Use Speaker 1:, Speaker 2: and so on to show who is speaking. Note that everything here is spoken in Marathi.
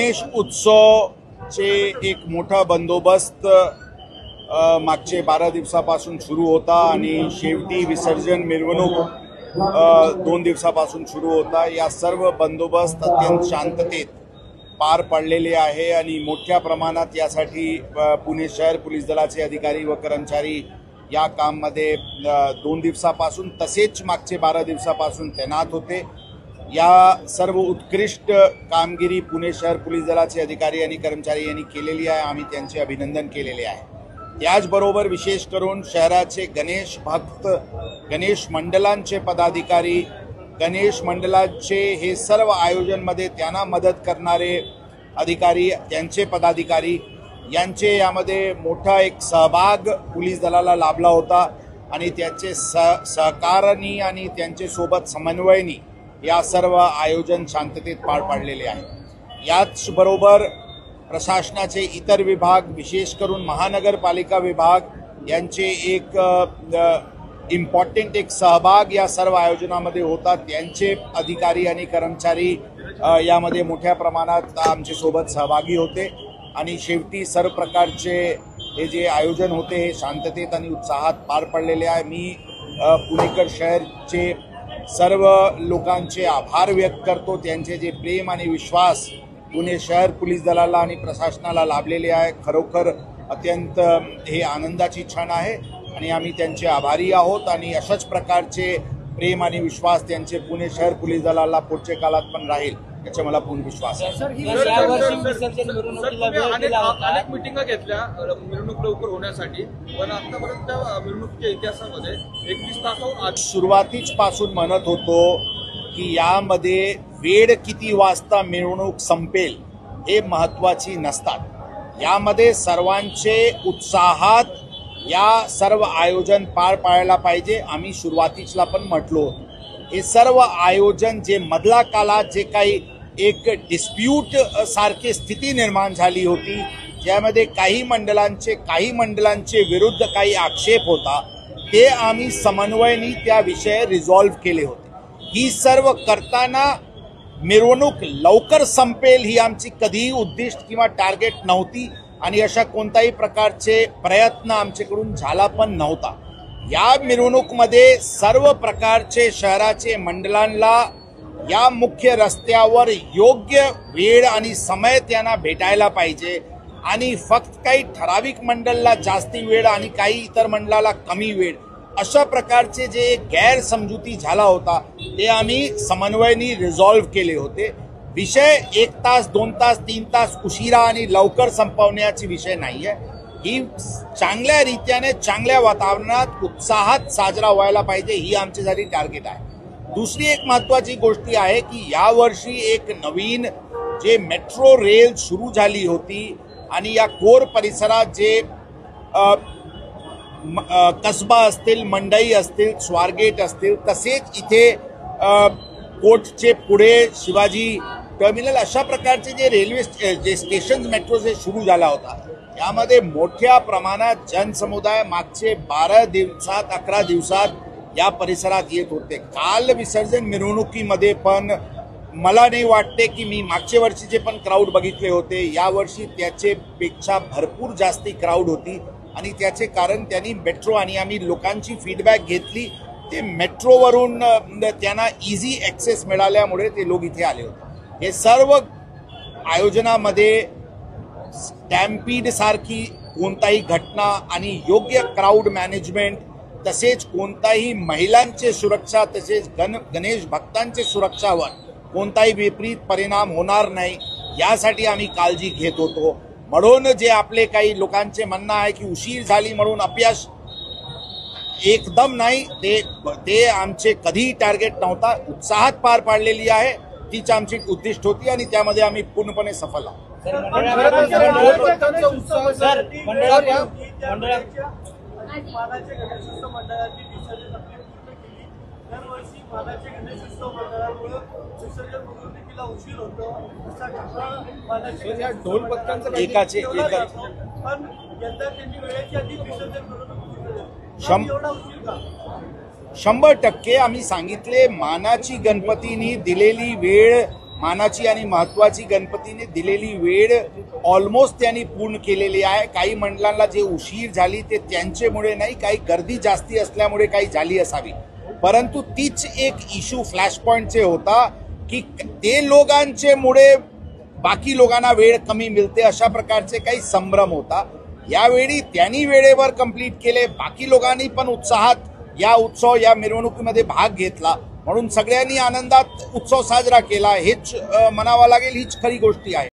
Speaker 1: गणेश उत्सवचे एक मोठा बंदोबस्त मागचे 12 दिवसापासून सुरू होता आणि शेवटी विसर्जन मिरवणूक 2 दिवसापासून सुरू होता। या सर्व बंदोबस्त अत्यंत शांततेत पार पडलेले आहे आणि मोठ्या प्रमाणात यासाठी पुणे शहर पोलीस दलाचे अधिकारी व कर्मचारी या काममध्ये 2 दिवसापासून तसेच मागचे 12 दिवसापासून तैनात होते। या सर्व उत्कृष्ट कामगिरी पुणे शहर पोलीस दलाचे अधिकारी आणि कर्मचारी यांनी केलेली आहे। आम्ही त्यांचे अभिनंदन केलेले आहे। त्याचबरोबर विशेष करून शहराचे गणेश भक्त, गणेश मंडळांचे पदाधिकारी, गणेश मंडळाचे हे सर्व आयोजनमध्ये त्यांना मदत करणारे अधिकारी, त्यांचे पदाधिकारी यांचे यामध्ये मोठा एक सहभाग पोलीस दलाला लाभला होता आणि त्यांचे सहकार्याने आणि त्यांचे सोबत समन्वयाने या सर्व आयोजन शांततेत पार पाडलेले आहे। याचबरोबर प्रशासनाचे इतर विभाग, विशेष करून महानगरपालिका विभाग यांचे एक इम्पॉर्टंट एक सहभाग या सर्व आयोजनामध्ये होता। त्यांचे अधिकारी आणि कर्मचारी यामध्ये मोठ्या प्रमाणात आमच्या सोबत सहभागी होते आणि शेवटी सर्व प्रकारचे हे जे आयोजन होते हे शांततेत आणि उत्साहात पार पडलेले आहे। मी पुणेकर शहरचे सर्व लोकांचे आभार व्यक्त करतो। त्यांचे जे प्रेम आणि विश्वास पुणे शहर पोलीस दलाला आणि प्रशासनाला लाभलेले आहे, खरोखर अत्यंत हे आनंदाची क्षण आहे आणि आम्ही त्यांचे आभारी आहोत आणि अशाच प्रकारचे प्रेम आणि विश्वास त्यांचे पुणे शहर पोलीस दलाला पुढच्या काळात पण राहील याचा मला पूर्ण विश्वास आहे।
Speaker 2: अनेक मिटिंगा घेतल्या मिरवणूक लवकर होण्यासाठी, पण आतापर्यंत मिरवणुकीच्या इतिहासामध्ये 21 तासाहून
Speaker 1: सुरुवातीच पासून म्हणत होतो की यामध्ये वेळ किती वाजता मिरवणूक संपेल हे महत्त्वाची नसतात। यामध्ये सर्वांचे उत्साहात या सर्व आयोजन पार पाडायला पाहिजे। आम्ही सुरुवातीला पण म्हटलो हे सर्व आयोजन जे मधला काळात जे काही एक डिस्प्यूट सारखी स्थिती निर्माण झाली होती, ज्यामध्ये काही मंडळांचे विरुद्ध काही आक्षेप होता, ते आम्ही समन्वयाने त्या विषय रिझॉल्व्ह केले होते। ही सर्व करताना मिरवणूक लवकर संपेल ही आमची कधीही उद्दिष्ट किंवा टार्गेट नव्हती आणि अशा कोणत्याही प्रकारचे प्रयत्न आमच्याकडून झाला पण नव्हता। या मिरवणूकमध्ये सर्व प्रकारचे शहराचे मंडळांना या मुख्य रस्त्यावर योग्य वेळ आणि समय त्यांना भेटायला पाहिजे आणि फक्त काही ठराविक मंडळाला जास्ती वेळ आणि काही इतर मंडळाला कमी वेळ, अशा प्रकारचे जे गैरसमजुती झाला होता ते आम्ही समन्वयाने रिझॉल्व्ह केले होते। विषय 1 तास 2 तास 3 तास उशिरा आणि लवकर संपवण्याची विषय नाहीये। ही चांगल्या रीत्याने चांगल्या वातावरणात उत्साहात साजरा व्हायला पाहिजे, ही आमच्यासाठी टार्गेट आहे। दुसरी एक महत्त्वाची गोष्ट आहे की यावर्षी एक नवीन जे मेट्रो रेल सुरू झाली होती आणि या कोर परिसरात जे कसबा असतील, मंडई असतील, स्वारगेट असतील, तसेच इथे कोर्टचे पुढे शिवाजी टर्मिनल अशा प्रकारचे जे रेल्वे जे स्टेशन मेट्रो जे सुरू झाला होता, यामध्ये मोठ्या प्रमाणात जनसमुदाय मागचे 12 दिवसात 11 दिवसात या परिसरात येत होते। काल विसर्जन मिरवणुकीमध्ये पण मला नाही वाटते की मी मागच्या वर्षीचे पण क्राऊड बघितले होते, यावर्षी त्याचेपेक्षा भरपूर जास्ती क्राऊड होती आणि त्याचे कारण त्यांनी मेट्रो आणि आम्ही लोकांची फीडबॅक घेतली, ते मेट्रोवरून त्यांना इझी ॲक्सेस मिळाल्यामुळे ते लोक इथे आले होते। हे सर्व आयोजनामध्ये स्टॅम्पीड सारखी कोणताही घटना आणि योग्य क्राऊड मॅनेजमेंट, तसेच कोणताही महिलांचे सुरक्षा, तसेच गणेश भक्तांचे सुरक्षावर कोणताही विपरीत परिणाम होणार नाही यासाठी आम्ही काळजी घेत होतो। म्हणून जे आपले काही लोकांचे म्हणणं आहे की उशीर झाली म्हणून अपयश, एकदम नाही, ते आमचे कधीही टार्गेट नव्हता। उत्साहात पार पाडलेली आहे, तीच आमची उद्दिष्ट होती आणि त्यामध्ये आम्ही पूर्णपणे सफल आहोत। एकाचे एक 100% आम्ही सांगितले, मानाची गणपतींनी दिलेली वेळ मानाची आणि महत्वाची गणपतीने दिलेली वेळ ऑलमोस्ट त्यांनी पूर्ण केलेली आहे. काही मंडळांना जे उशीर झाली ते त्यांच्यामुळे नाही, काही गर्दी जास्ती असल्यामुळे काही झाली असावी. परंतु तीच एक इश्यू फ्लॅश पॉइंटचे होता की ते लोकांचे मुळे बाकी लोकांना वेळ कमी मिळते, अशा प्रकारचे काही संभ्रम होता. यावेळी त्यांनी वेळेवर कंप्लीट केले, बाकी लोकांनी पण उत्साहात या मिरवणुकीमध्ये भाग घेतला, म्हणून सगळ्यांनी आनंदात उत्सव साजरा केला. हेच म्हणावं लागेल, हीच खरी गोष्टी आहे.